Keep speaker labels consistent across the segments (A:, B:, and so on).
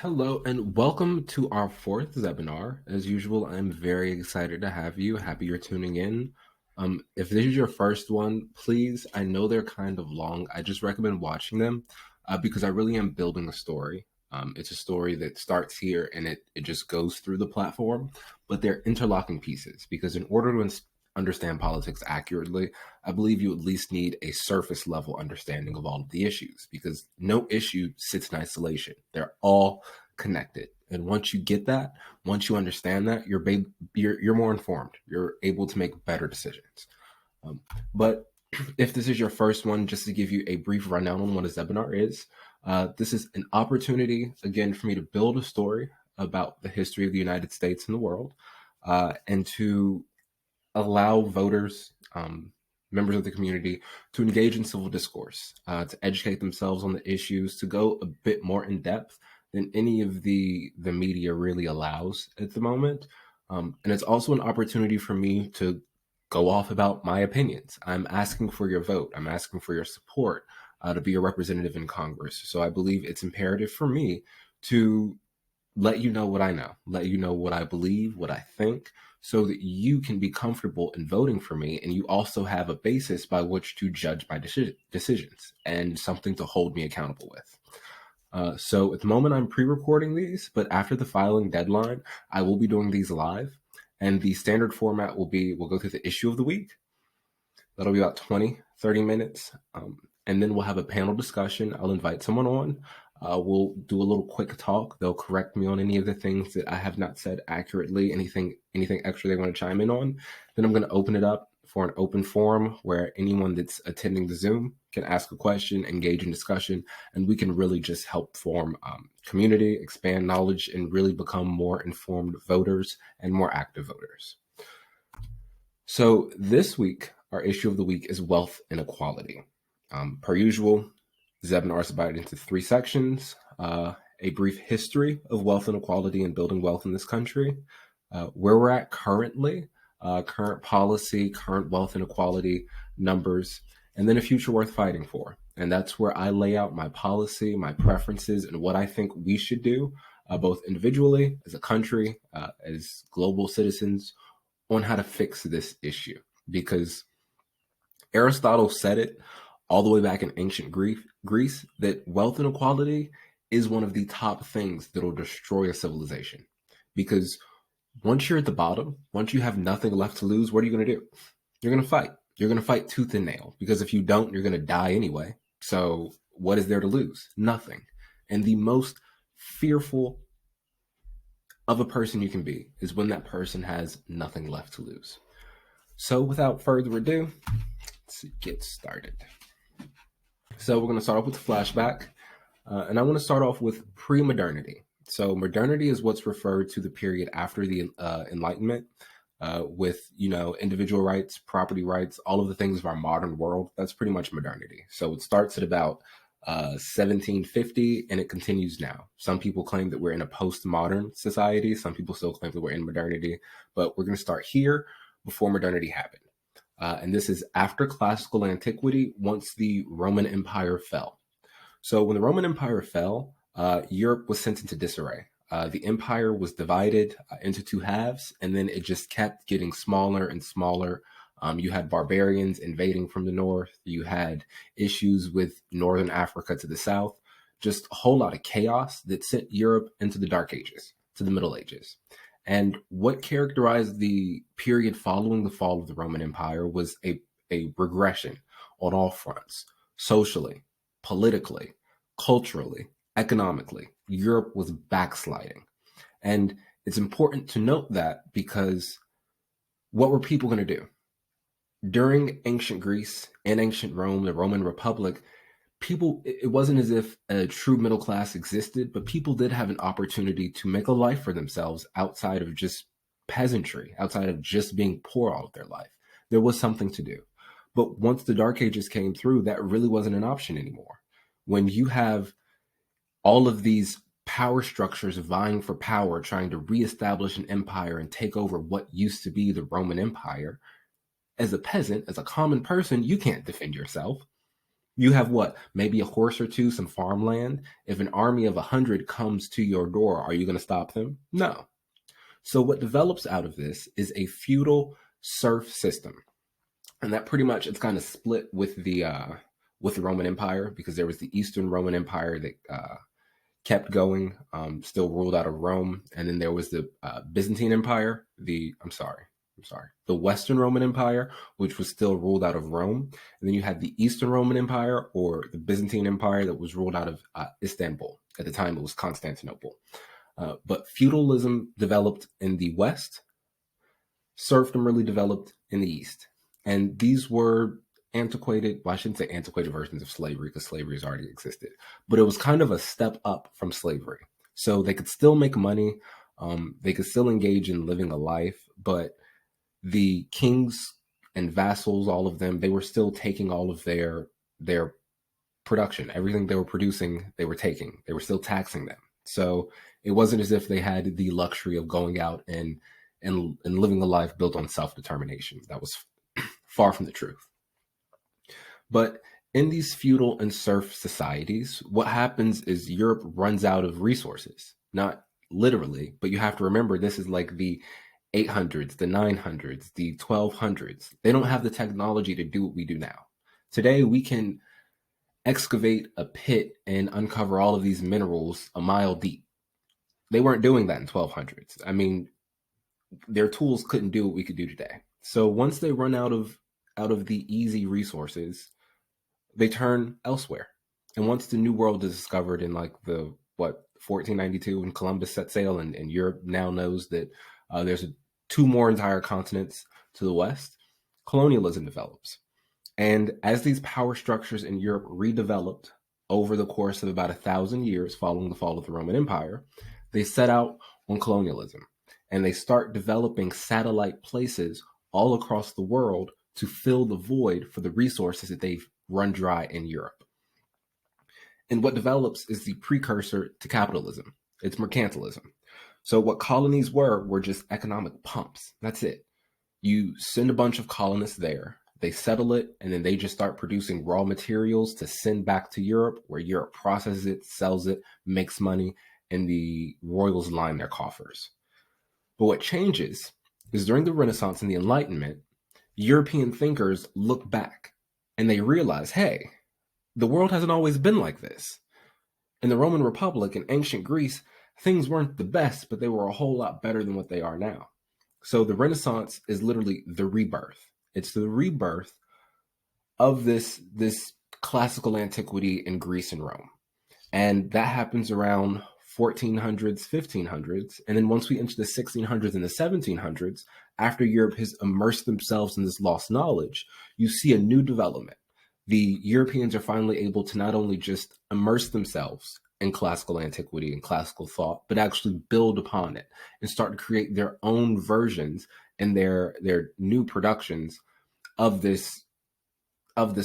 A: Hello and welcome to our fourth Zebinar. As usual, I'm very excited to have you. Happy you're tuning in. If this is your first one, please, I know they're kind of long. I just recommend watching them because I really am building a story. It's a story that starts here and it just goes through the platform, but they're interlocking pieces because in order to understand politics accurately, I believe you at least need a surface level understanding of all of the issues because no issue sits in isolation. They're all connected. And once you get that, once you understand that, you're more informed. You're able to make better decisions. But if this is your first one, just to give you a brief rundown on what a Zebinar is, this is an opportunity, again, for me to build a story about the history of the United States and the world, and to allow voters, members of the community, to engage in civil discourse, to educate themselves on the issues, to go a bit more in depth than any of the media really allows at the moment. And it's also an opportunity for me to go off about my opinions. I'm asking for your vote. I'm asking for your support to be a representative in Congress. So I believe it's imperative for me to let you know what I know, let you know what I believe, what I think, so that you can be comfortable in voting for me. And you also have a basis by which to judge my decisions and something to hold me accountable with. So at the moment, I'm pre-recording these, but after the filing deadline, I will be doing these live. And the standard format will be, we'll go through the issue of the week. That'll be about 20, 30 minutes. And then we'll have a panel discussion. I'll invite someone on. We'll do a little quick talk. They'll correct me on any of the things that I have not said accurately, anything extra they want to chime in on. Then I'm going to open it up for an open forum where anyone that's attending the Zoom can ask a question, engage in discussion, and we can really just help form community, expand knowledge, and really become more informed voters and more active voters. So this week, our issue of the week is wealth inequality. Per usual, Zebinar is divided into three sections: a brief history of wealth inequality and building wealth in this country, where we're at currently, current policy, current wealth inequality numbers, and then a future worth fighting for. And that's where I lay out my policy, my preferences, and what I think we should do, both individually, as a country, as global citizens, on how to fix this issue. Because Aristotle said it all the way back in ancient Greece that wealth inequality is one of the top things that will destroy a civilization. Because once you're at the bottom, once you have nothing left to lose, what are you going to do? You're going to fight. You're going to fight tooth and nail. Because if you don't, you're going to die anyway. So what is there to lose? Nothing. And the most fearful of a person you can be is when that person has nothing left to lose. So without further ado, let's get started. So we're going to start off with the flashback, and I want to start off with pre-modernity. So modernity is what's referred to the period after the Enlightenment, with individual rights, property rights, all of the things of our modern world. That's pretty much modernity. So it starts at about 1750, and it continues now. Some people claim that we're in a postmodern society. Some people still claim that we're in modernity, but we're going to start here before modernity happened. And this is after classical antiquity, once the Roman Empire fell. So when the Roman Empire fell, Europe was sent into disarray. The empire was divided into two halves, and then it just kept getting smaller and smaller. You had barbarians invading from the north. You had issues with northern Africa to the south. Just a whole lot of chaos that sent Europe into the Dark Ages, to the Middle Ages. And what characterized the period following the fall of the Roman Empire was a regression on all fronts: socially, politically, culturally, economically. Europe was backsliding. And it's important to note that because what were people going to do? During ancient Greece and ancient Rome, the Roman Republic, it wasn't as if a true middle class existed, but people did have an opportunity to make a life for themselves outside of just peasantry, outside of just being poor all of their life. There was something to do. But once the Dark Ages came through, that really wasn't an option anymore. When you have all of these power structures vying for power, trying to reestablish an empire and take over what used to be the Roman Empire, as a peasant, as a common person, you can't defend yourself. You have what? Maybe a horse or two, some farmland. If an army of 100 comes to your door, are you going to stop them? No. So what develops out of this is a feudal serf system. And that pretty much, it's kind of split with the Roman Empire, because there was the Eastern Roman Empire that kept going, still ruled out of Rome, and then there was the Byzantine Empire. The Western Roman Empire, which was still ruled out of Rome, and then you had the Eastern Roman Empire, or the Byzantine Empire, that was ruled out of Istanbul. At the time, it was Constantinople. But feudalism developed in the West, serfdom really developed in the East, and these were antiquated, well, I shouldn't say antiquated versions of slavery, because slavery has already existed, but it was kind of a step up from slavery. So they could still make money, they could still engage in living a life, but the kings and vassals, all of them, they were still taking all of their production. Everything they were producing, they were taking. They were still taxing them. So it wasn't as if they had the luxury of going out and living a life built on self-determination. That was far from the truth. But in these feudal and serf societies, what happens is Europe runs out of resources. Not literally, but you have to remember, this is like the 800s, the 900s, the 1200s. They don't have the technology to do what we do now. Today, we can excavate a pit and uncover all of these minerals a mile deep. They weren't doing that in 1200s. I mean, their tools couldn't do what we could do today. So once they run out of the easy resources, they turn elsewhere. And once the New World is discovered in like 1492, when Columbus set sail, and Europe now knows that there's two more entire continents to the west, colonialism develops. And as these power structures in Europe redeveloped over the course of about 1,000 years following the fall of the Roman Empire, they set out on colonialism, and they start developing satellite places all across the world to fill the void for the resources that they've run dry in Europe. And what develops is the precursor to capitalism. It's mercantilism. So what colonies were just economic pumps. That's it. You send a bunch of colonists there, they settle it, and then they just start producing raw materials to send back to Europe, where Europe processes it, sells it, makes money, and the royals line their coffers. But what changes is during the Renaissance and the Enlightenment, European thinkers look back and they realize, hey, the world hasn't always been like this. In the Roman Republic and ancient Greece, things weren't the best, but they were a whole lot better than what they are now. So the Renaissance is literally the rebirth. It's the rebirth of this classical antiquity in Greece and Rome. And that happens around 1400s, 1500s. And then once we enter the 1600s and the 1700s, after Europe has immersed themselves in this lost knowledge, you see a new development. The Europeans are finally able to not only just immerse themselves in classical antiquity and classical thought, but actually build upon it and start to create their own versions and their new productions of this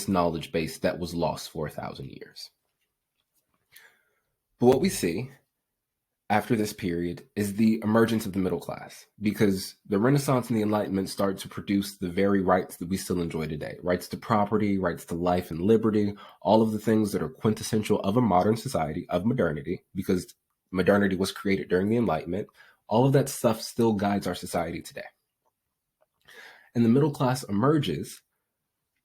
A: knowledge base that was lost for 1,000 years. But what we see after this period is the emergence of the middle class, because the Renaissance and the Enlightenment start to produce the very rights that we still enjoy today. Rights to property, rights to life and liberty, all of the things that are quintessential of a modern society, of modernity, because modernity was created during the Enlightenment. All of that stuff still guides our society today. And the middle class emerges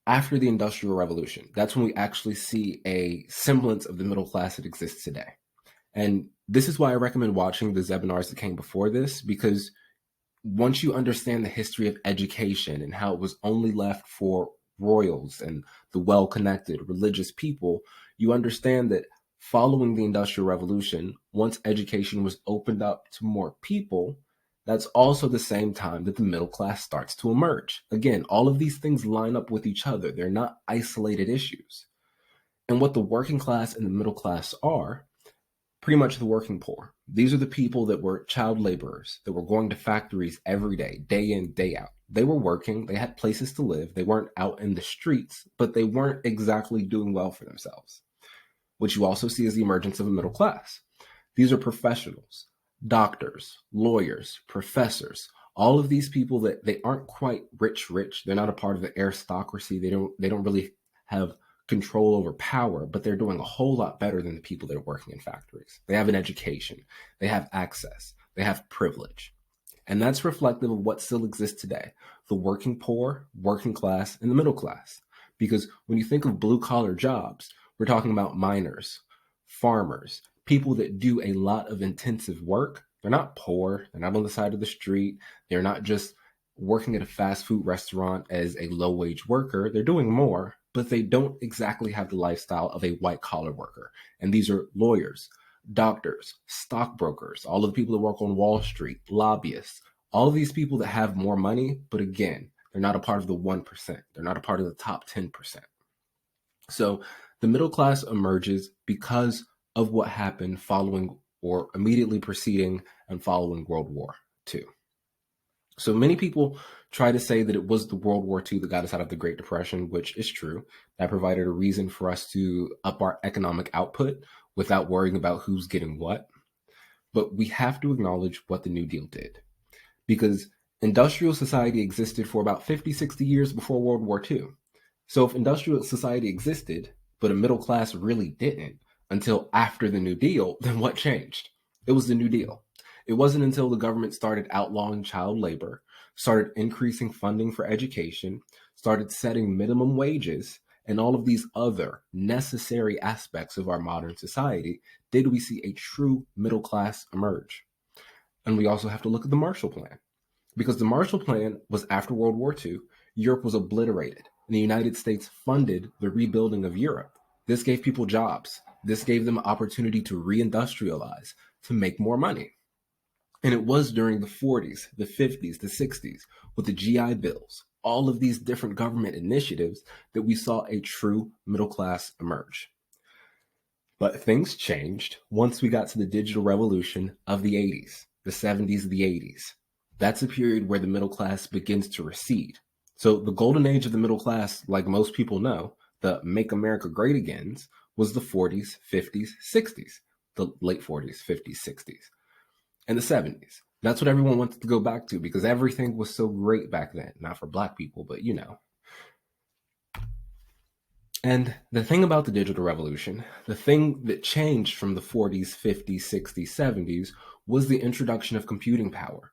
A: after the Industrial Revolution. That's when we actually see a semblance of the middle class that exists today. And this is why I recommend watching the Zebinars that came before this, because once you understand the history of education and how it was only left for royals and the well-connected religious people, you understand that following the Industrial Revolution, once education was opened up to more people, that's also the same time that the middle class starts to emerge. Again, all of these things line up with each other. They're not isolated issues. And what the working class and the middle class are, pretty much the working poor. These are the people that were child laborers, that were going to factories every day in, day out. They were working, they had places to live, they weren't out in the streets, but they weren't exactly doing well for themselves. What you also see is the emergence of a middle class. These are professionals, doctors, lawyers, professors, all of these people that they aren't quite rich. They're not a part of the aristocracy. They don't really have control over power, but they're doing a whole lot better than the people that are working in factories. They have an education, they have access, they have privilege. And that's reflective of what still exists today: the working poor, working class, and the middle class. Because when you think of blue collar jobs, we're talking about miners, farmers, people that do a lot of intensive work. They're not poor, they're not on the side of the street, they're not just working at a fast food restaurant as a low wage worker. They're doing more, but they don't exactly have the lifestyle of a white collar worker. And these are lawyers, doctors, stockbrokers, all of the people that work on Wall Street, lobbyists, all of these people that have more money, but again, they're not a part of the 1%. They're not a part of the top 10%. So the middle class emerges because of what happened following or immediately preceding and following World War II. So many people try to say that it was the World War II that got us out of the Great Depression, which is true. That provided a reason for us to up our economic output without worrying about who's getting what. But we have to acknowledge what the New Deal did, because industrial society existed for about 50, 60 years before World War II. So if industrial society existed, but a middle class really didn't until after the New Deal, then what changed? It was the New Deal. It wasn't until the government started outlawing child labor, started increasing funding for education, started setting minimum wages, and all of these other necessary aspects of our modern society did we see a true middle class emerge. And we also have to look at the Marshall Plan, because the Marshall Plan was after World War II. Europe was obliterated, and the United States funded the rebuilding of Europe. This gave people jobs. This gave them an opportunity to reindustrialize, to make more money. And it was during the 40s, the 50s, the 60s, with the GI Bills, all of these different government initiatives, that we saw a true middle class emerge. But things changed once we got to the digital revolution of the 80s, the 70s, the 80s. That's a period where the middle class begins to recede. So the golden age of the middle class, like most people know, the Make America Great Agains, was the 40s, 50s, 60s, the late 40s, 50s, 60s. And the 70s. That's what everyone wanted to go back to, because everything was so great back then. Not for Black people, but you know. And the thing about the digital revolution, the thing that changed from the 40s, 50s, 60s, 70s was the introduction of computing power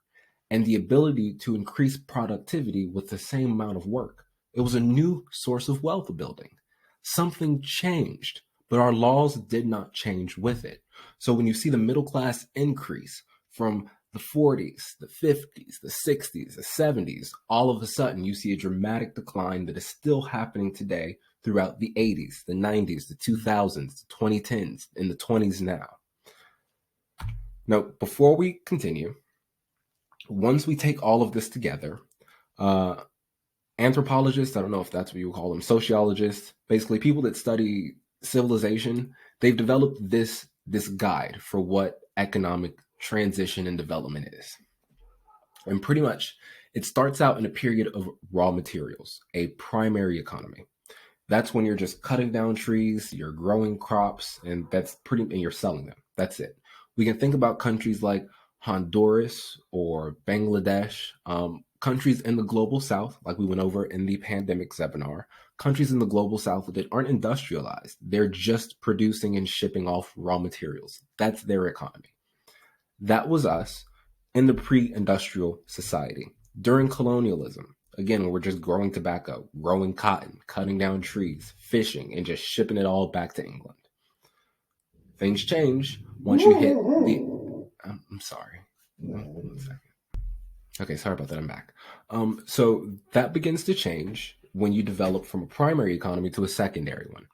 A: and the ability to increase productivity with the same amount of work. It was a new source of wealth building. Something changed, but our laws did not change with it. So when you see the middle class increase from the 40s, the 50s, the 60s, the 70s, all of a sudden you see a dramatic decline that is still happening today throughout the 80s, the 90s, the 2000s, the 2010s, and the 20s now. Now, before we continue, once we take all of this together, anthropologists, I don't know if that's what you would call them, sociologists, basically people that study civilization, they've developed this guide for what economic transition and development is. And pretty much it starts out in a period of raw materials, a primary economy. That's when you're just cutting down trees, you're growing crops, and and you're selling them. That's it. We can think about countries like Honduras or Bangladesh, countries in the global south, like we went over in the pandemic Zebinar, countries in the global south that aren't industrialized. They're just producing and shipping off raw materials. That's their economy. That was us in the pre-industrial society. During colonialism, again, we're just growing tobacco, growing cotton, cutting down trees, fishing, and just shipping it all back to England. Things change once you hit the... I'm sorry. 1 second. Okay, sorry about that. I'm back. So that begins to change when you develop from a primary economy to a secondary one.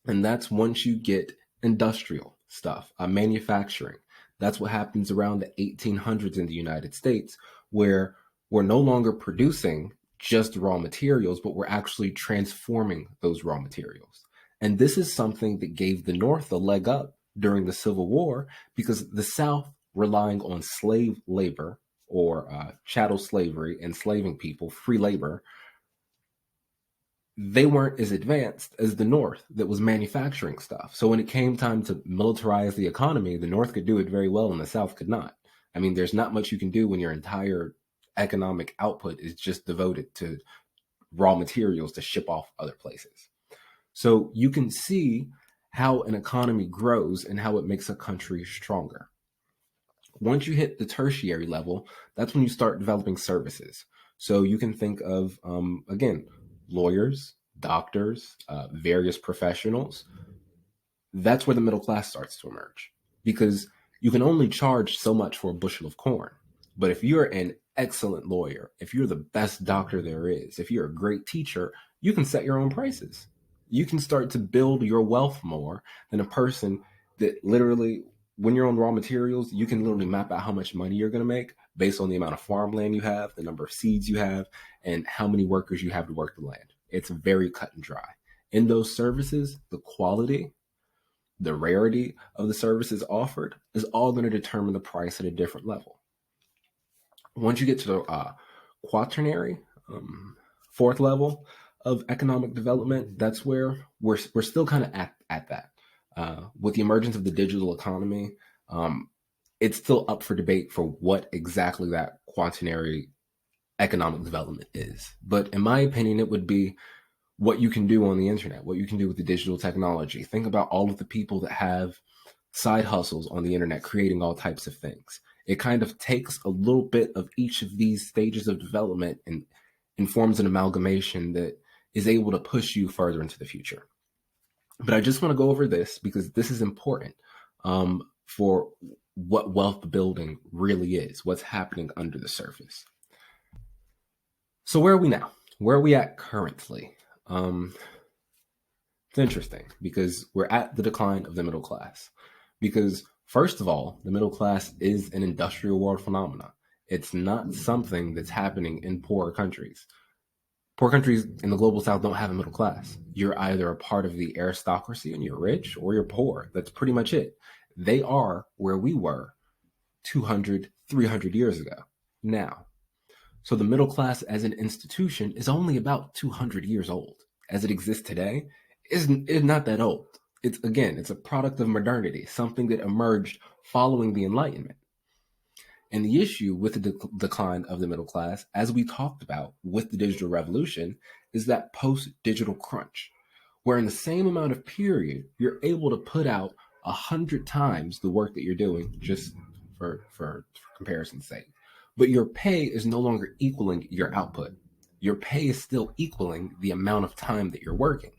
A: And that's once you get industrial stuff, manufacturing. That's what happens around the 1800s in the United States, where we're no longer producing just raw materials, but we're actually transforming those raw materials. And this is something that gave the North a leg up during the Civil War, because the South, relying on slave labor or chattel slavery, enslaving people, free labor, they weren't as advanced as the North that was manufacturing stuff. So when it came time to militarize the economy, the North could do it very well and the South could not. I mean, there's not much you can do when your entire economic output is just devoted to raw materials to ship off other places. So you can see how an economy grows and how it makes a country stronger. Once you hit the tertiary level, that's when you start developing services. So you can think of, again, lawyers, doctors, various professionals. That's where the middle class starts to emerge because you can only charge so much for a bushel of corn. But if you're an excellent lawyer, if you're the best doctor there is, if you're a great teacher, you can set your own prices. You can start to build your wealth more than a person that literally, when you're on raw materials, you can literally map out how much money you're going to make based on the amount of farmland you have, the number of seeds you have, and how many workers you have to work the land. It's very cut and dry. In those services, the quality, the rarity of the services offered is all going to determine the price at a different level. Once you get to the quaternary, fourth level of economic development, that's where we're still kind of at that. With the emergence of the digital economy, it's still up for debate for what exactly that quaternary economic development is. But in my opinion, it would be what you can do on the internet, what you can do with the digital technology. Think about all of the people that have side hustles on the internet, creating all types of things. It kind of takes a little bit of each of these stages of development and forms an amalgamation that is able to push you further into the future. But I just want to go over this because this is important for what wealth building really is, what's happening under the surface. So where are we now? Where are we at currently? It's interesting because we're at the decline of the middle class. Because first of all, the middle class is an industrial world phenomenon. It's not something that's happening in poorer countries. Poor countries in the global south don't have a middle class. You're either a part of the aristocracy and you're rich, or you're poor. That's pretty much it. They are where we were 200, 300 years ago now. So the middle class as an institution is only about 200 years old. As it exists today, is not that old. It's a product of modernity, something that emerged following the Enlightenment. And the issue with the decline of the middle class, as we talked about with the digital revolution, is that post-digital crunch, where in the same amount of period, you're able to put out 100 times the work that you're doing, just for comparison's sake. But your pay is no longer equaling your output. Your pay is still equaling the amount of time that you're working.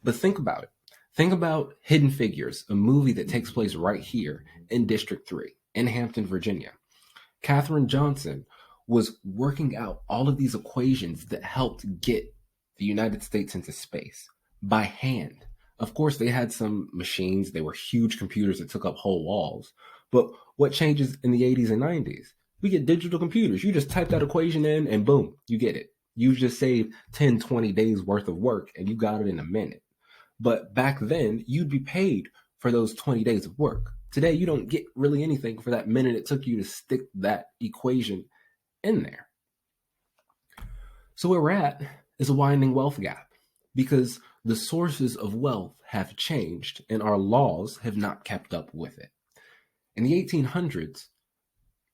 A: But think about it. Think about Hidden Figures, a movie that takes place right here in District 3 in Hampton, Virginia. Katherine Johnson was working out all of these equations that helped get the United States into space by hand. Of course, they had some machines. They were huge computers that took up whole walls. But what changes in the 80s and 90s? We get digital computers. You just type that equation in and boom, you get it. You just saved 10, 20 days worth of work and you got it in a minute. But back then, you'd be paid for those 20 days of work. Today, you don't get really anything for that minute it took you to stick that equation in there. So where we're at is a widening wealth gap because the sources of wealth have changed and our laws have not kept up with it. In the 1800s,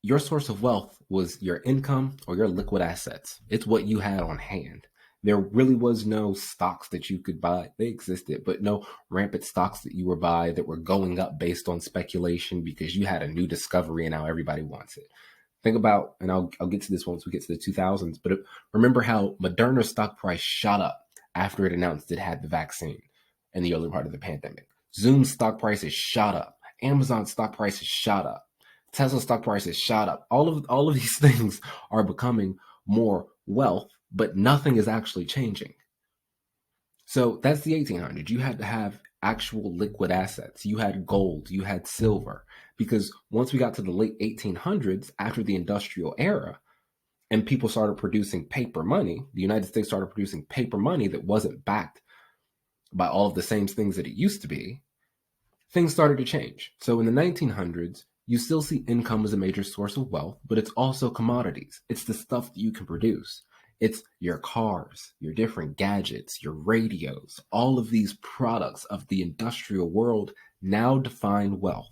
A: your source of wealth was your income or your liquid assets. It's what you had on hand. There really was no stocks that you could buy. They existed, but no rampant stocks that you were buying that were going up based on speculation because you had a new discovery and now everybody wants it. Think about, and I'll get to this once we get to the 2000s, but remember how Moderna's stock price shot up after it announced it had the vaccine in the early part of the pandemic. Zoom's stock prices shot up. Amazon's stock prices shot up. Tesla stock prices shot up. All of these things are becoming more wealth, but nothing is actually changing. So that's the 1800s. You had to have actual liquid assets. You had gold, you had silver, because once we got to the late 1800s, after the industrial era, and people started producing paper money, the United States started producing paper money that wasn't backed by all of the same things that it used to be, things started to change. So in the 1900s, you still see income as a major source of wealth, but it's also commodities. It's the stuff that you can produce. It's your cars, your different gadgets, your radios. All of these products of the industrial world now define wealth.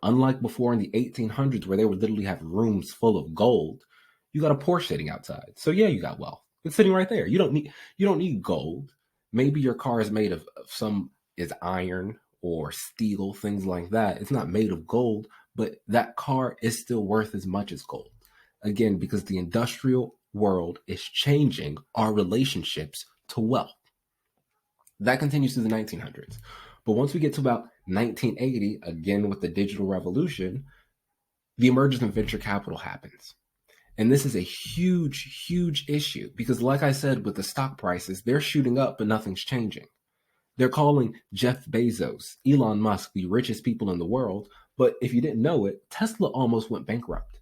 A: Unlike before in the 1800s, where they would literally have rooms full of gold, you got a Porsche sitting outside. So yeah, you got wealth. It's sitting right there. You don't need gold. Maybe your car is made of some is iron or steel, things like that. It's not made of gold, but that car is still worth as much as gold. Again, because the industrial world is changing our relationships to wealth. That continues through the 1900s. But once we get to about 1980, again with the digital revolution, the emergence of venture capital happens. And this is a huge, huge issue because, like I said, with the stock prices, they're shooting up, but nothing's changing. They're calling Jeff Bezos, Elon Musk, the richest people in the world. But if you didn't know it, Tesla almost went bankrupt.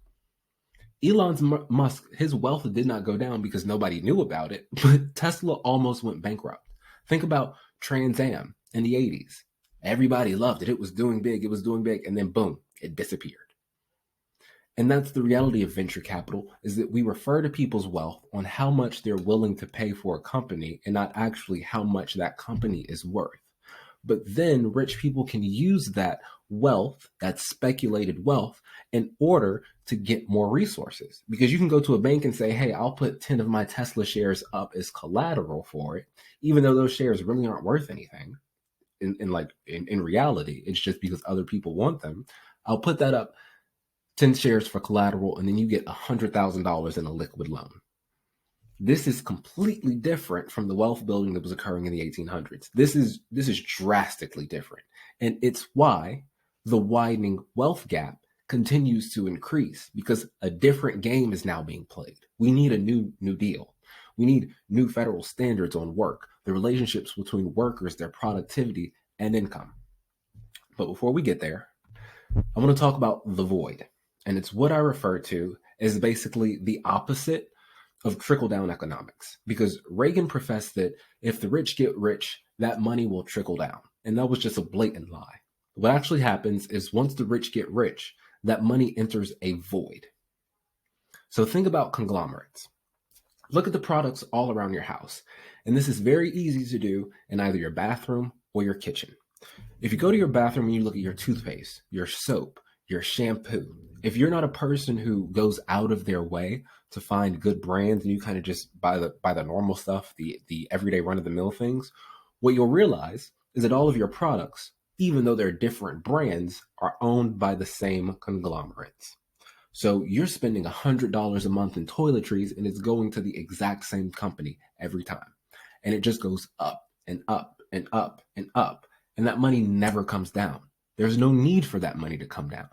A: Elon Musk, his wealth did not go down because nobody knew about it, but Tesla almost went bankrupt. Think about Trans Am in the 80s. Everybody loved it. It was doing big. It was doing big. And then boom, it disappeared. And that's the reality of venture capital, is that we refer to people's wealth on how much they're willing to pay for a company and not actually how much that company is worth. But then rich people can use that wealth, that speculated wealth, in order to get more resources. Because you can go to a bank and say, hey, I'll put 10 of my Tesla shares up as collateral for it, even though those shares really aren't worth anything. In reality, it's just because other people want them. I'll put that up 10 shares for collateral, and then you get $100,000 in a liquid loan. This is completely different from the wealth building that was occurring in the 1800s. This is drastically different. And it's why the widening wealth gap continues to increase, because a different game is now being played. We need a new deal. We need new federal standards on work, the relationships between workers, their productivity, and income. But before we get there, I want to talk about the void. And it's what I refer to as basically the opposite of trickle-down economics. Because Reagan professed that if the rich get rich, that money will trickle down. And that was just a blatant lie. What actually happens is once the rich get rich, that money enters a void. So think about conglomerates. Look at the products all around your house. And this is very easy to do in either your bathroom or your kitchen. If you go to your bathroom and you look at your toothpaste, your soap, your shampoo, if you're not a person who goes out of their way to find good brands and you kind of just buy the normal stuff, the everyday run-of-the-mill things, what you'll realize is that all of your products, even though they're different brands, are owned by the same conglomerates. So you're spending $100 a month in toiletries and it's going to the exact same company every time. And it just goes up and up and up and up. And that money never comes down. There's no need for that money to come down.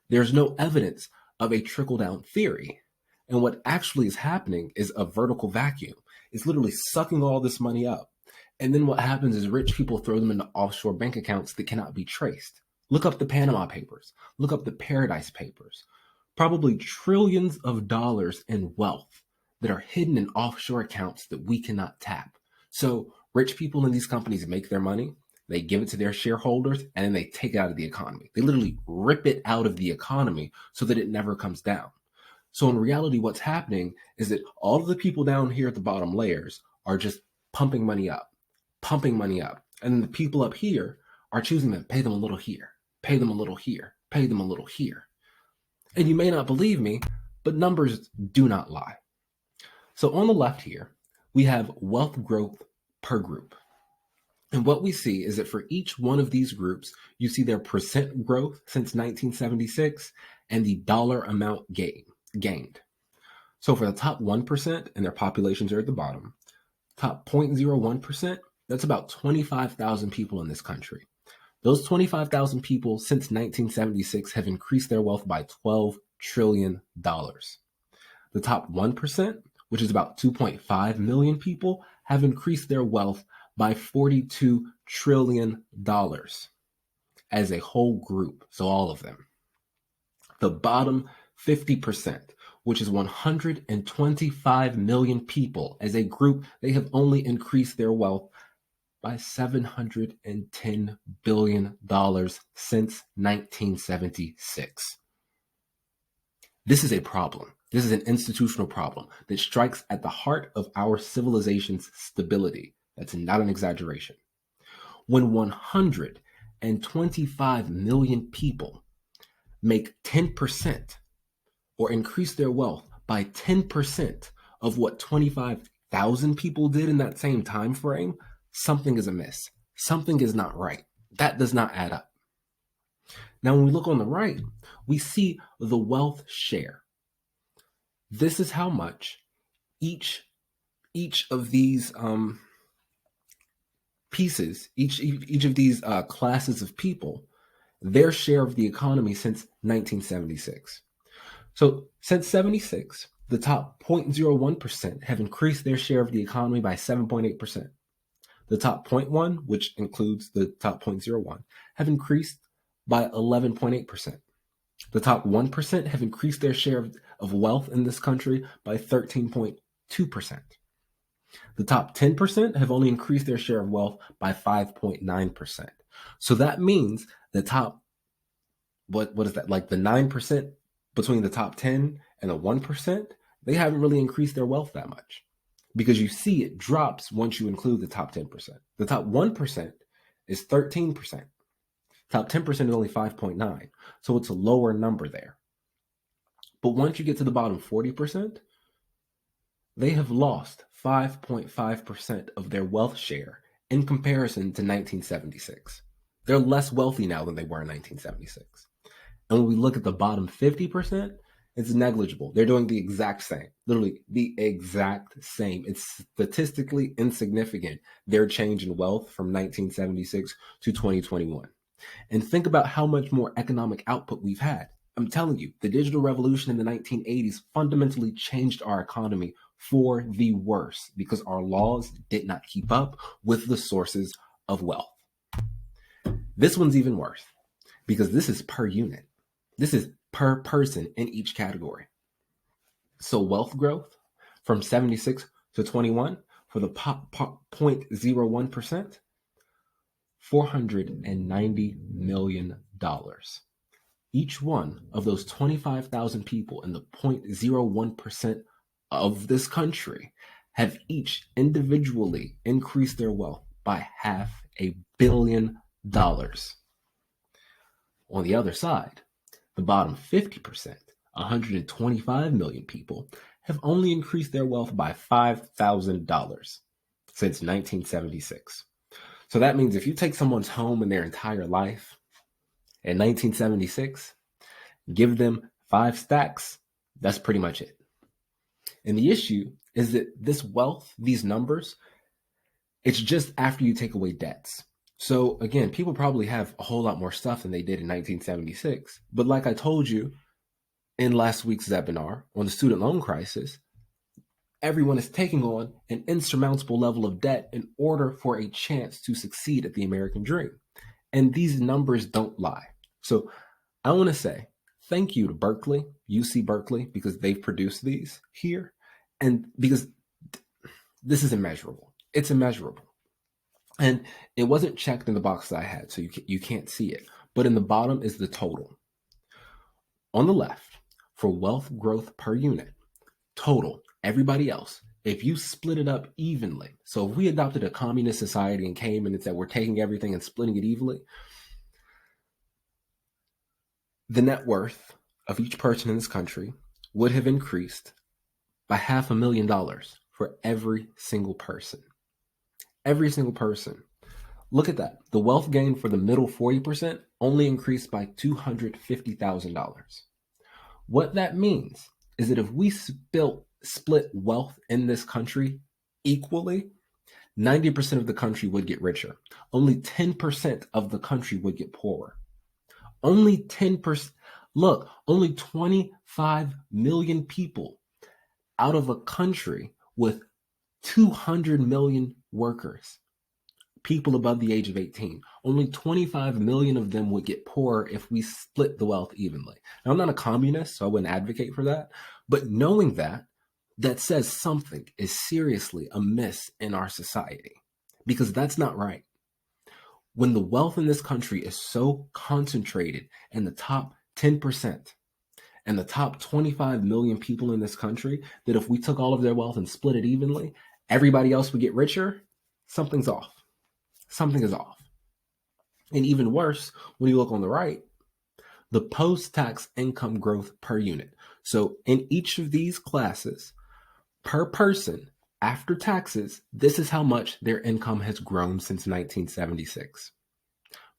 A: There's no evidence of a trickle-down theory. And what actually is happening is a vertical vacuum. It's literally sucking all this money up. And then what happens is rich people throw them into offshore bank accounts that cannot be traced. Look up the Panama Papers. Look up the Paradise Papers. Probably trillions of dollars in wealth that are hidden in offshore accounts that we cannot tap. So rich people in these companies make their money. They give it to their shareholders, and then they take it out of the economy. They literally rip it out of the economy so that it never comes down. So in reality, what's happening is that all of the people down here at the bottom layers are just pumping money up. And the people up here are choosing to pay them a little here, pay them a little here, pay them a little here. And you may not believe me, but numbers do not lie. So on the left here, we have wealth growth per group. And what we see is that for each one of these groups, you see their percent growth since 1976 and the dollar amount gained. So for the top 1%, and their populations are at the bottom, top 0.01%, that's about 25,000 people in this country. Those 25,000 people since 1976 have increased their wealth by $12 trillion. The top 1%, which is about 2.5 million people, have increased their wealth by $42 trillion as a whole group, so all of them. The bottom 50%, which is 125 million people as a group, they have only increased their wealth by $710 billion since 1976. This is a problem. This is an institutional problem that strikes at the heart of our civilization's stability. That's not an exaggeration. When 125 million people make 10% or increase their wealth by 10% of what 25,000 people did in that same time frame, something is amiss. Something is not right. That does not add up. Now, when we look on the right, we see the wealth share. This is how much each of these pieces, each of these classes of people, their share of the economy since 1976. So since 76, the top 0.01% have increased their share of the economy by 7.8%. The top 0.1, which includes the top 0.01, have increased by 11.8%. The top 1% have increased their share of wealth in this country by 13.2%. The top 10% have only increased their share of wealth by 5.9%. So that means the top, what is that, like the 9% between the top 10 and the 1%, they haven't really increased their wealth that much, because you see it drops once you include the top 10%. The top 1% is 13%. Top 10% is only 5.9. So it's a lower number there. But once you get to the bottom 40%, they have lost 5.5% of their wealth share in comparison to 1976. They're less wealthy now than they were in 1976. And when we look at the bottom 50%, it's negligible. They're doing the exact same, literally the exact same. It's statistically insignificant, their change in wealth from 1976 to 2021. And think about how much more economic output we've had. I'm telling you, the digital revolution in the 1980s fundamentally changed our economy for the worse because our laws did not keep up with the sources of wealth. This one's even worse because this is per unit. This is per person in each category. So wealth growth from 76 to 21 for the 0.01%, $490 million. Each one of those 25,000 people in the 0.01% of this country have each individually increased their wealth by $500 million. On the other side, the bottom 50%, 125 million people, have only increased their wealth by $5,000 since 1976. So that means if you take someone's home in their entire life in 1976, give them 5 stacks, that's pretty much it. And the issue is that this wealth, these numbers, it's just after you take away debts. So again, people probably have a whole lot more stuff than they did in 1976. But like I told you in last week's Zebinar on the student loan crisis, everyone is taking on an insurmountable level of debt in order for a chance to succeed at the American dream. And these numbers don't lie. So I want to say thank you to Berkeley, UC Berkeley, because they've produced these here. And because this is immeasurable. It's immeasurable. And it wasn't checked in the box that I had, so you can't see it. But in the bottom is the total. On the left, for wealth growth per unit, total, everybody else, if you split it up evenly, so if we adopted a communist society and came and it said we're taking everything and splitting it evenly, the net worth of each person in this country would have increased by $500,000 for every single person. Every single person. Look at that. The wealth gain for the middle 40% only increased by $250,000. What that means is that if we split wealth in this country equally, 90% of the country would get richer. Only 10% of the country would get poorer. Only 10%. Look, only 25 million people out of a country with 200 million workers, people above the age of 18. Only 25 million of them would get poorer if we split the wealth evenly. Now, I'm not a communist, so I wouldn't advocate for that. But knowing that says something is seriously amiss in our society, because that's not right. When the wealth in this country is so concentrated in the top 10% and the top 25 million people in this country, that if we took all of their wealth and split it evenly, everybody else would get richer, something's off. Something is off. And even worse, when you look on the right, the post-tax income growth per unit. So in each of these classes, per person, After taxes, this is how much their income has grown since 1976.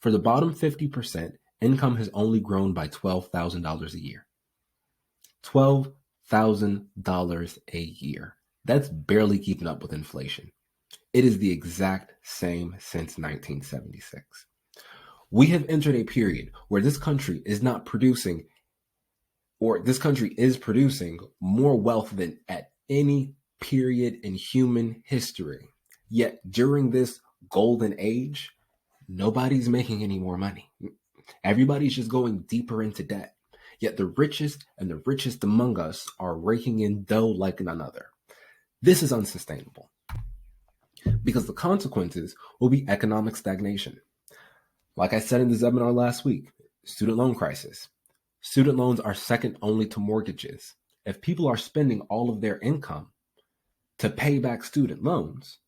A: For the bottom 50%, income has only grown by $12,000 a year. $12,000 a year. That's barely keeping up with inflation. It is the exact same since 1976. We have entered a period where this country is not producing, or this country is producing more wealth than at any period in human history. Yet during this golden age, nobody's making any more money. Everybody's just going deeper into debt. Yet the richest and the richest among us are raking in dough like none other. This is unsustainable because the consequences will be economic stagnation. Like I said in the Zebinar last week, student loan crisis. Student loans are second only to mortgages. If people are spending all of their income to pay back student loans,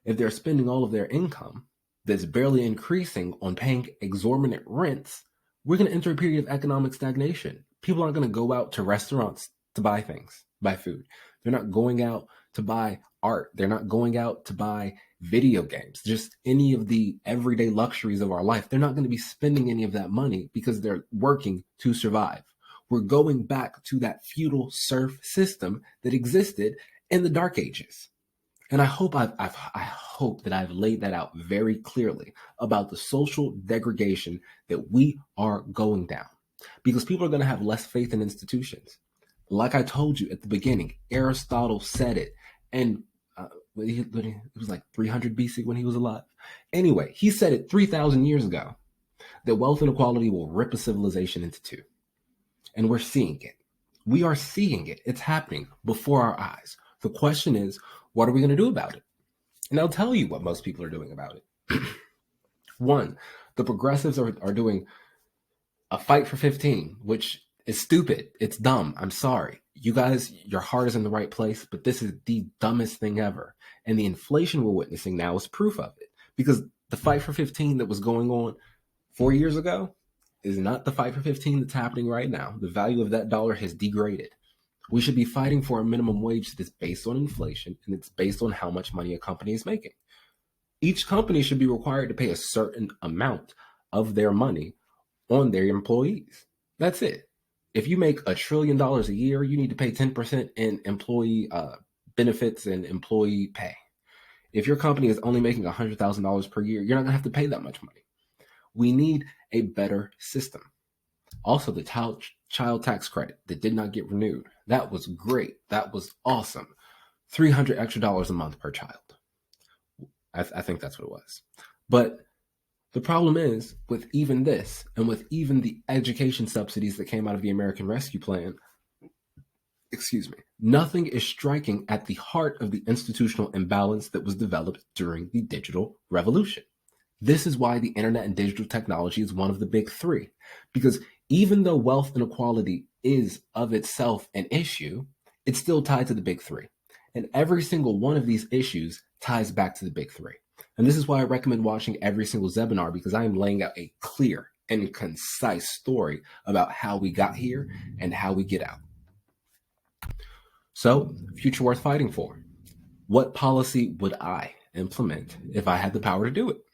A: if they're spending all of their income that's barely increasing on paying exorbitant rents, we're going to enter a period of economic stagnation. People aren't going to go out to restaurants to buy things, buy food. They're not going out to buy art. They're not going out to buy video games, just any of the everyday luxuries of our life. They're not going to be spending any of that money because they're working to survive. We're going back to that feudal serf system that existed in the Dark Ages. And I hope I hope that I've laid that out very clearly about the social degradation that we are going down, because people are going to have less faith in institutions. Like I told you at the beginning, Aristotle said it, and it was like 300 BC when he was alive. Anyway, he said it 3,000 years ago, that wealth inequality will rip a civilization into two. And we're seeing it. We are seeing it. It's happening before our eyes. The question is, what are we going to do about it? And I'll tell you what most people are doing about it. One, the progressives are doing a fight for 15, which is stupid. It's dumb. I'm sorry. You guys, your heart is in the right place, but this is the dumbest thing ever. And the inflation we're witnessing now is proof of it. Because the fight for 15 that was going on 4 years ago is not the fight for 15 that's happening right now. The value of that dollar has degraded. We should be fighting for a minimum wage that's based on inflation, and it's based on how much money a company is making. Each company should be required to pay a certain amount of their money on their employees. That's it. If you make $1 trillion a year, you need to pay 10% in employee benefits and employee pay. If your company is only making $100,000 per year, you're not going to have to pay that much money. We need a better system. Also, the child tax credit that did not get renewed. That was great. That was awesome. $300 extra a month per child. I think that's what it was. But the problem is, with even this, and with even the education subsidies that came out of the American Rescue Plan, nothing is striking at the heart of the institutional imbalance that was developed during the digital revolution. This is why the internet and digital technology is one of the big three, because even though wealth inequality is of itself an issue, it's still tied to the big three. And every single one of these issues ties back to the big three. And this is why I recommend watching every single Zebinar, because I am laying out a clear and concise story about how we got here and how we get out. So, future worth fighting for. What policy would I implement if I had the power to do it?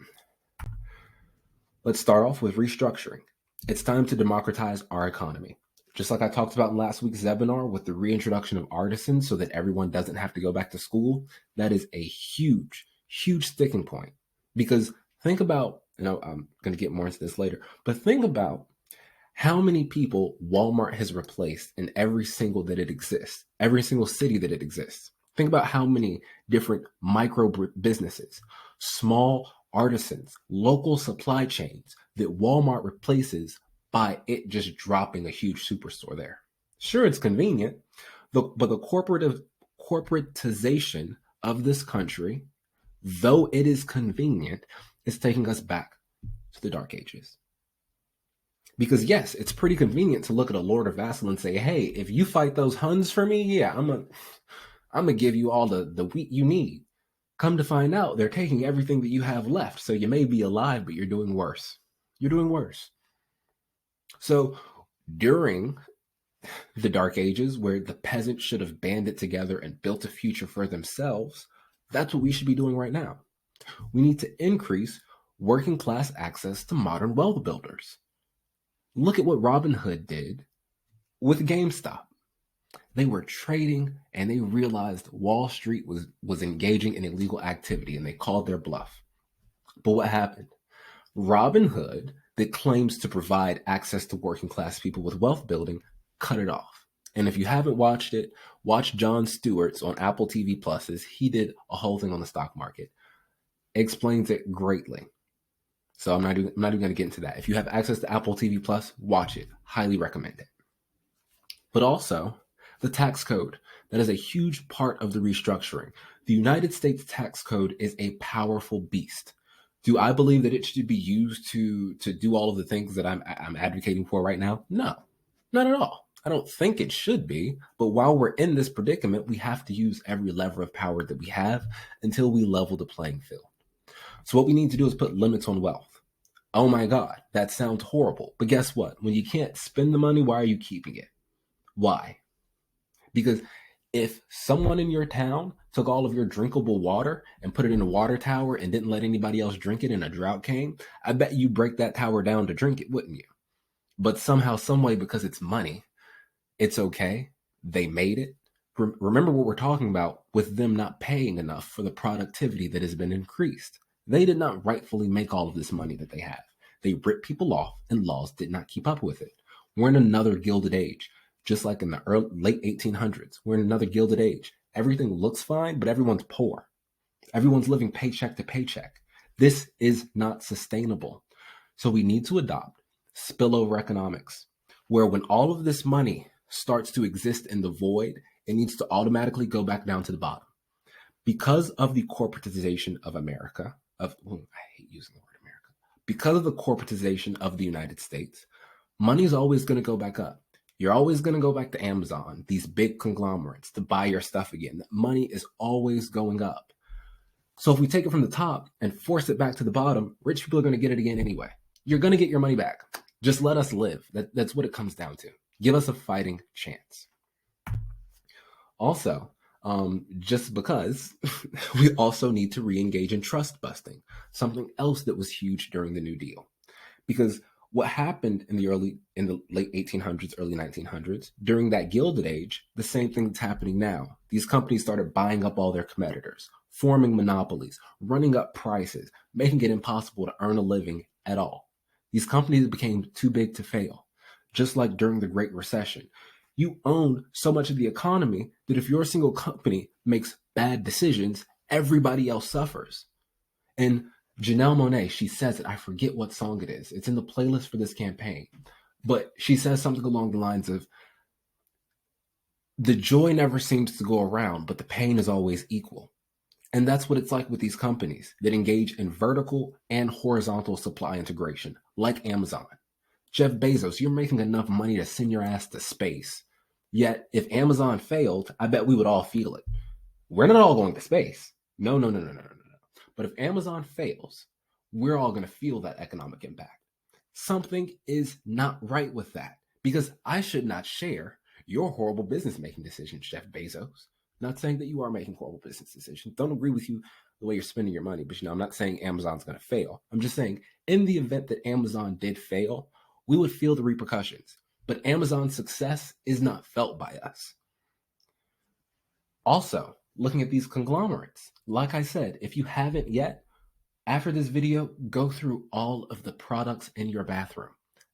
A: Let's start off with restructuring. It's time to democratize our economy. Just like I talked about in last week's Zebinar with the reintroduction of artisans so that everyone doesn't have to go back to school, that is a huge, huge sticking point. Because think about, I'm going to get more into this later, but think about how many people Walmart has replaced in every single that it exists, every single city that it exists. Think about how many different micro businesses, small artisans, local supply chains that Walmart replaces by it just dropping a huge superstore there. Sure, it's convenient, but the corporatization of this country, though it is convenient, is taking us back to the Dark Ages. Because yes, it's pretty convenient to look at a lord or vassal and say, hey, if you fight those Huns for me, yeah, I'm gonna give you all the wheat you need. Come to find out, they're taking everything that you have left. So you may be alive, but you're doing worse. You're doing worse. So during The Dark Ages, where the peasants should have banded together and built a future for themselves, that's what we should be doing right now. We need to increase working class access to modern wealth builders. Look at what Robin Hood did with GameStop. They were trading and they realized Wall Street was engaging in illegal activity and they called their bluff. But what happened? Robin Hood, that claims to provide access to working class people with wealth building, cut it off. And if you haven't watched it, watch Jon Stewart's on Apple TV Pluses. He did a whole thing on the stock market. It explains it greatly. So I'm not even going to get into that. If you have access to Apple TV Plus, watch it. Highly recommend it. But also, the tax code. That is a huge part of the restructuring. The United States tax code is a powerful beast. Do I believe that it should be used to do all of the things that I'm advocating for right now? No, not at all. I don't think it should be. But while we're in this predicament, we have to use every lever of power that we have until we level the playing field. So what we need to do is put limits on wealth. Oh my God, that sounds horrible. But guess what? When you can't spend the money, why are you keeping it? Why? Because if someone in your town took all of your drinkable water and put it in a water tower and didn't let anybody else drink it and a drought came, I bet you break that tower down to drink it, wouldn't you? But somehow, some way, because it's money, it's okay. They made it. Remember what we're talking about with them not paying enough for the productivity that has been increased. They did not rightfully make all of this money that they have. They ripped people off and laws did not keep up with it. We're in another Gilded Age. Just like in the late 1800s, we're in another Gilded Age. Everything looks fine, but everyone's poor. Everyone's living paycheck to paycheck. This is not sustainable. So we need to adopt spillover economics, where when all of this money starts to exist in the void, it needs to automatically go back down to the bottom. Because of the corporatization of America, I hate using the word America, because of the corporatization of the United States, money is always going to go back up. You're always going to go back to Amazon, these big conglomerates, to buy your stuff again. Money is always going up. So if we take it from the top and force it back to the bottom, rich people are going to get it again anyway. You're going to get your money back. Just let us live. That's what it comes down to. Give us a fighting chance. Also, just because we also need to re-engage in trust busting, something else that was huge during the New Deal. Because what happened in the late 1800s, early 1900s, during that Gilded Age, the same thing that's happening now. These companies started buying up all their competitors, forming monopolies, running up prices, making it impossible to earn a living at all. These companies became too big to fail, just like during the Great Recession. You own so much of the economy that if your single company makes bad decisions, everybody else suffers. And Janelle Monáe, she says it. I forget what song it is. It's in the playlist for this campaign. But she says something along the lines of, the joy never seems to go around, but the pain is always equal. And that's what it's like with these companies that engage in vertical and horizontal supply integration, like Amazon. Jeff Bezos, you're making enough money to send your ass to space. Yet, if Amazon failed, I bet we would all feel it. We're not all going to space. No. But if Amazon fails, we're all going to feel that economic impact. Something is not right with that, because I should not share your horrible business making decisions, Jeff Bezos. Not saying that you are making horrible business decisions. Don't agree with you the way you're spending your money, but I'm not saying Amazon's going to fail. I'm just saying in the event that Amazon did fail, we would feel the repercussions. But Amazon's success is not felt by us. Also, looking at these conglomerates, like I said, if you haven't yet, after this video, go through all of the products in your bathroom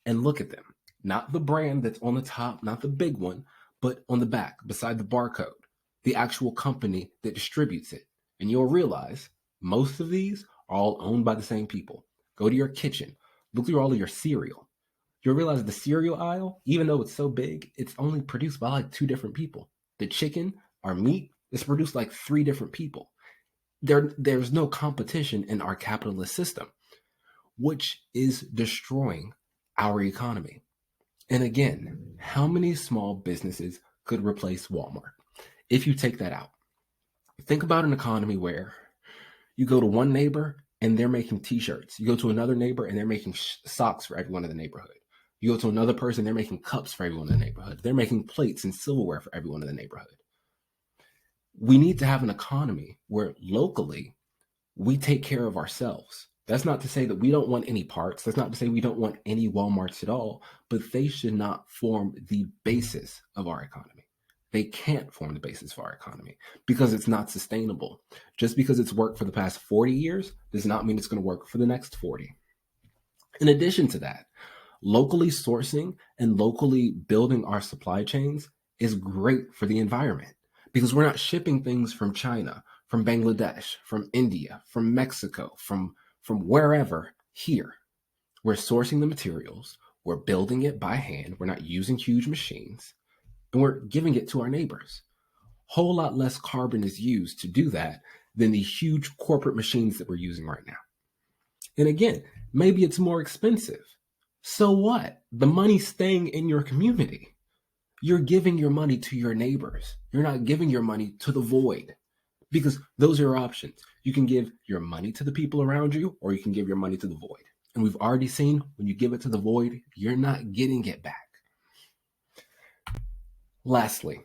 A: and look at them. Not the brand that's on the top, not the big one, but on the back, beside the barcode, the actual company that distributes it. And you'll realize most of these are all owned by the same people. Go to your kitchen, look through all of your cereal. You'll realize the cereal aisle, even though it's so big, it's only produced by like 2 different people. The chicken, our meat, is produced like 3 different people. There's no competition in our capitalist system, which is destroying our economy. And again, how many small businesses could replace Walmart if you take that out? Think about an economy where you go to one neighbor and they're making t-shirts. You go to another neighbor and they're making socks for everyone in the neighborhood. You go to another person, they're making cups for everyone in the neighborhood. They're making plates and silverware for everyone in the neighborhood. We need to have an economy where locally we take care of ourselves. That's not to say that we don't want any parts. That's not to say we don't want any Walmarts at all, but they should not form the basis of our economy. They can't form the basis of our economy because it's not sustainable. Just because it's worked for the past 40 years does not mean it's going to work for the next 40. In addition to that, locally sourcing and locally building our supply chains is great for the environment because we're not shipping things from China, from Bangladesh, from India, from Mexico, from wherever here. We're sourcing the materials, we're building it by hand, we're not using huge machines, and we're giving it to our neighbors. Whole lot less carbon is used to do that than the huge corporate machines that we're using right now. And again, maybe it's more expensive. So what? The money's staying in your community. You're giving your money to your neighbors. You're not giving your money to the void because those are your options. You can give your money to the people around you or you can give your money to the void. And we've already seen when you give it to the void, you're not getting it back. Lastly,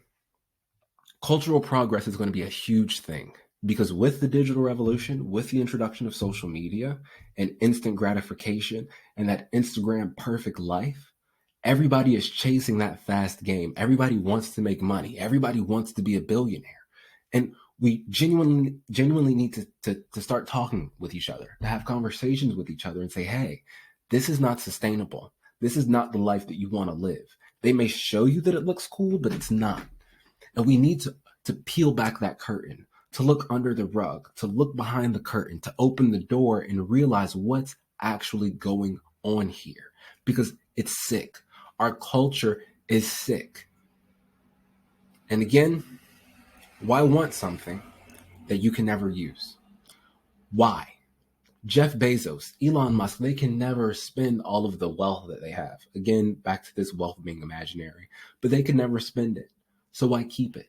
A: cultural progress is going to be a huge thing because with the digital revolution, with the introduction of social media and instant gratification and that Instagram perfect life, everybody is chasing that fast game. Everybody wants to make money. Everybody wants to be a billionaire. And we genuinely need to start talking with each other, to have conversations with each other and say, hey, this is not sustainable. This is not the life that you want to live. They may show you that it looks cool, but it's not. And we need to peel back that curtain, to look under the rug, to look behind the curtain, to open the door and realize what's actually going on here because it's sick. Our culture is sick. And again, why want something that you can never use? Why? Jeff Bezos, Elon Musk, they can never spend all of the wealth that they have. Again, back to this wealth being imaginary, but they can never spend it. So why keep it?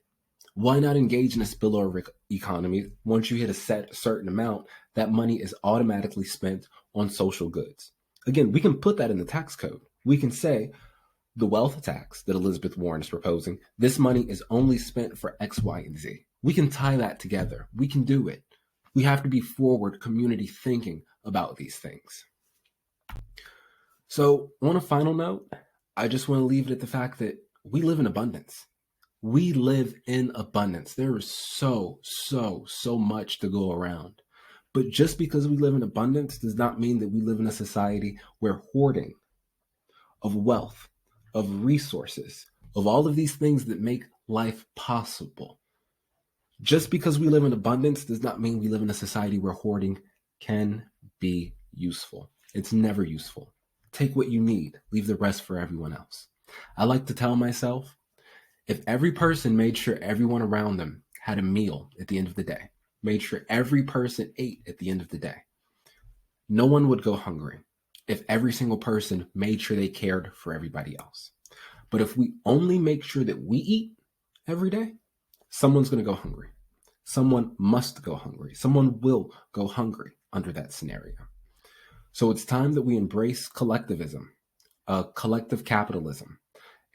A: Why not engage in a spillover economy? Once you hit a certain amount, that money is automatically spent on social goods. Again, we can put that in the tax code. We can say the wealth tax that Elizabeth Warren is proposing, this money is only spent for X, Y, and Z. We can tie that together. We can do it. We have to be forward community thinking about these things. So on a final note, I just want to leave it at the fact that we live in abundance. We live in abundance. There is so much to go around. But just because we live in abundance does not mean that we live in a society where hoarding of wealth, of resources, of all of these things that make life possible. Just because we live in abundance does not mean we live in a society where hoarding can be useful. It's never useful. Take what you need, leave the rest for everyone else. I like to tell myself, if every person made sure everyone around them had a meal at the end of the day, made sure every person ate at the end of the day, no one would go hungry if every single person made sure they cared for everybody else. But if we only make sure that we eat every day, someone's going to go hungry. Someone must go hungry. Someone will go hungry under that scenario. So it's time that we embrace collectivism, collective capitalism,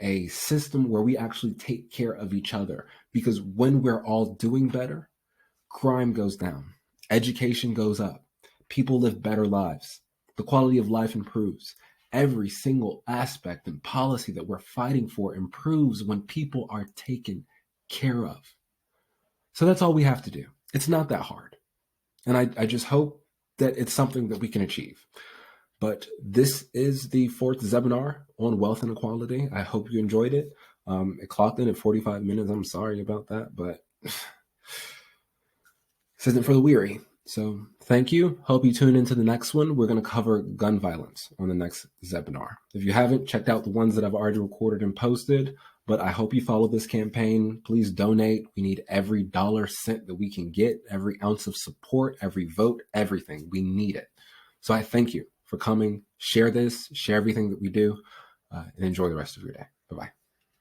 A: a system where we actually take care of each other. Because when we're all doing better, crime goes down, education goes up, people live better lives, the quality of life improves. Every single aspect and policy that we're fighting for improves when people are taken care of. So that's all we have to do. It's not that hard. And I just hope that it's something that we can achieve. But this is the fourth Zebinar on wealth inequality. I hope you enjoyed it. It clocked in at 45 minutes. I'm sorry about that, but this isn't for the weary. So thank you. Hope you tune into the next one. We're going to cover gun violence on the next Zebinar. If you haven't checked out the ones that I've already recorded and posted, but I hope you follow this campaign. Please donate. We need every dollar cent that we can get, every ounce of support, every vote, everything. We need it. So I thank you for coming. Share this, share everything that we do, and enjoy the rest of your day. Bye-bye.